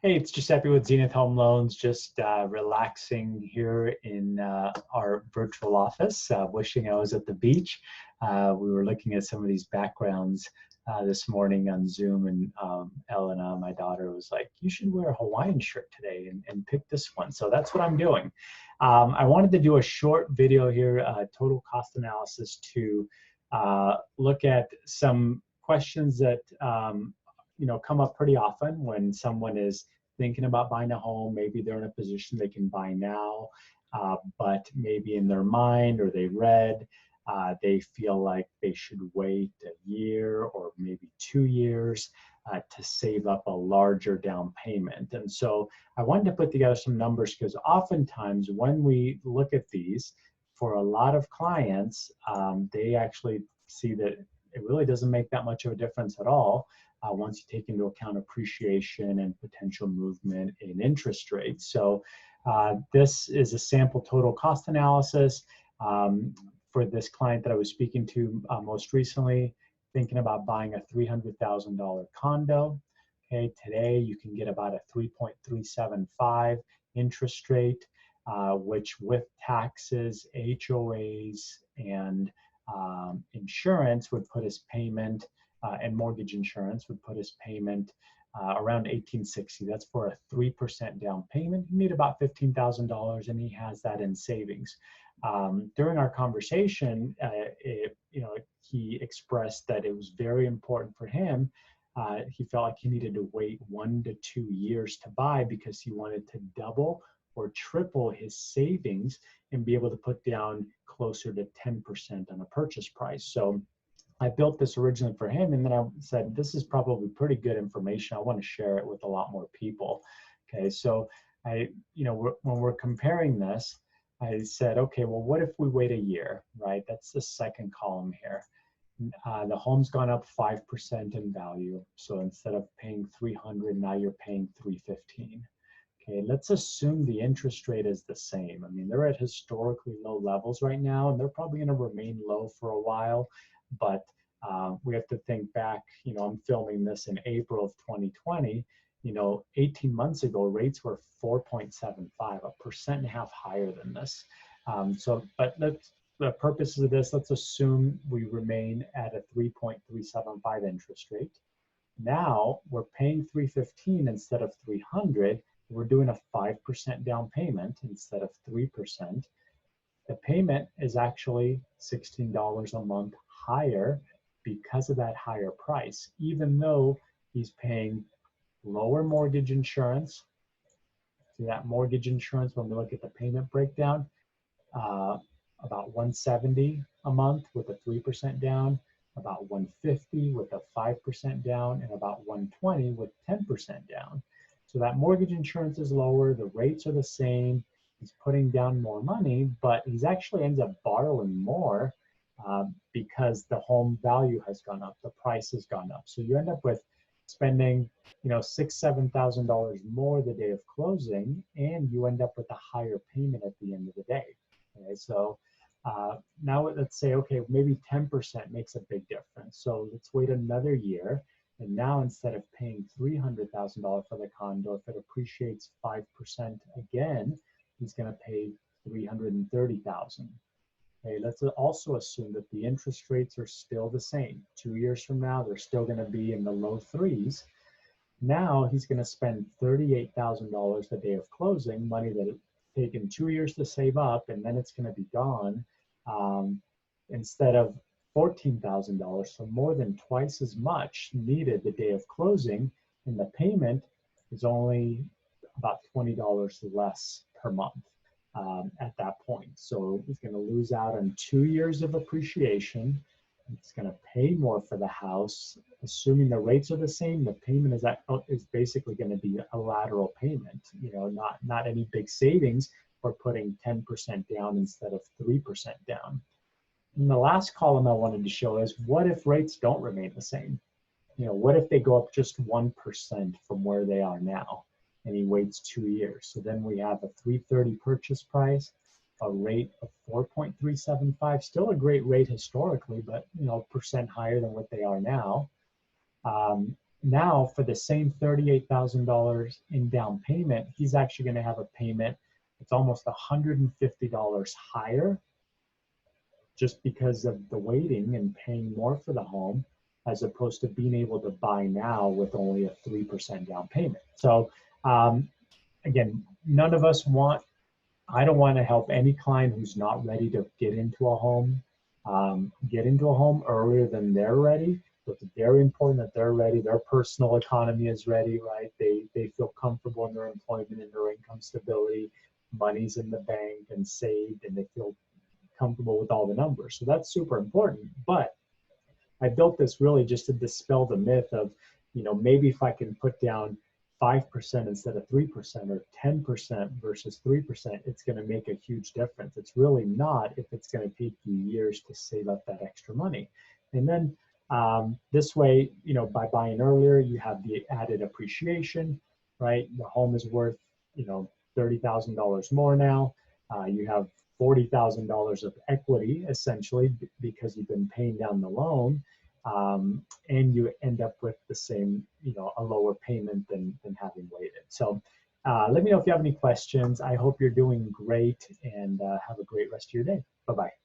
Hey, it's Giuseppe with Zenith Home Loans, just relaxing here in our virtual office, wishing I was at the beach. We were looking at some of these backgrounds this morning on Zoom, and Elena, my daughter, was like, you should wear a Hawaiian shirt today and pick this one. So that's what I'm doing. I wanted to do a short video here, total cost analysis, to look at some questions that come up pretty often when someone is thinking about buying a home. Maybe they're in a position they can buy now, but maybe in their mind, or they read, they feel like they should wait a year or maybe 2 years to save up a larger down payment. And so I wanted to put together some numbers, because oftentimes when we look at these, for a lot of clients, they actually see that it really doesn't make that much of a difference at all once you take into account appreciation and potential movement in interest rates. So this is a sample total cost analysis for this client that I was speaking to most recently, thinking about buying a $300,000 condo. Okay, today you can get about a 3.375 interest rate, which with taxes, HOAs, and insurance would put his payment, and mortgage insurance would put his payment around $1,860. That's for a 3% down payment. You need about $15,000, and he has that in savings. During our conversation, he expressed that it was very important for him. He felt like he needed to wait 1 to 2 years to buy, because he wanted to double or triple his savings and be able to put down closer to 10% on a purchase price. So I built this originally for him, and then I said, this is probably pretty good information. I want to share it with a lot more people. Okay, so when we're comparing this, I said, okay, well, what if we wait a year, right? That's the second column here. The home's gone up 5% in value. So instead of paying $300, now you're paying $315. Okay, let's assume the interest rate is the same. I mean, they're at historically low levels right now, and they're probably going to remain low for a while. But we have to think back, I'm filming this in April of 2020. 18 months ago, rates were 4.75, 1.5% higher than this. But the purposes of this, let's assume we remain at a 3.375 interest rate. Now we're paying $315 instead of $300. We're doing a 5% down payment instead of 3%. The payment is actually $16 a month higher because of that higher price, even though he's paying lower mortgage insurance. See that mortgage insurance, when we look at the payment breakdown, about $170 a month with a 3% down, about $150 with a 5% down, and about $120 with 10% down. So that mortgage insurance is lower, the rates are the same, he's putting down more money, but he's actually ends up borrowing more because the home value has gone up, the price has gone up. So you end up with spending, $6,000, $7,000 more the day of closing, and you end up with a higher payment at the end of the day. Okay, so now let's say, okay, maybe 10% makes a big difference. So let's wait another year. And now instead of paying $300,000 for the condo, if it appreciates 5% again, he's going to pay $330,000. Okay, let's also assume that the interest rates are still the same. 2 years from now, they're still going to be in the low threes. Now he's going to spend $38,000 the day of closing, money that it's taken 2 years to save up, and then it's going to be gone, instead of $14,000, so more than twice as much needed the day of closing, and the payment is only about $20 less per month at that point. So he's going to lose out on 2 years of appreciation. It's going to pay more for the house. Assuming the rates are the same, the payment is basically going to be a lateral payment, not any big savings for putting 10% down instead of 3% down. And the last column I wanted to show is, what if rates don't remain the same? What if they go up just 1% from where they are now, and he waits 2 years? So then we have a $330 purchase price, a rate of 4.375, still a great rate historically, but percent higher than what they are now. now for the same $38,000 in down payment, he's actually going to have a payment that's almost $150 higher, just because of the waiting and paying more for the home, as opposed to being able to buy now with only a 3% down payment. So again, none of us want, I don't want to help any client who's not ready to get into a home earlier than they're ready. So it's very important that they're ready. Their personal economy is ready, right? They feel comfortable in their employment and their income stability, money's in the bank and saved, and they feel comfortable with all the numbers. So that's super important. But I built this really just to dispel the myth of, maybe if I can put down 5% instead of 3% or 10% versus 3%, it's going to make a huge difference. It's really not if it's going to take you years to save up that extra money. And then this way, by buying earlier, you have the added appreciation, right? The home is worth, $30,000 more now. You have $40,000 of equity essentially because you've been paying down the loan, and you end up with the same, a lower payment than having waited. So let me know if you have any questions. I hope you're doing great, and have a great rest of your day. Bye-bye.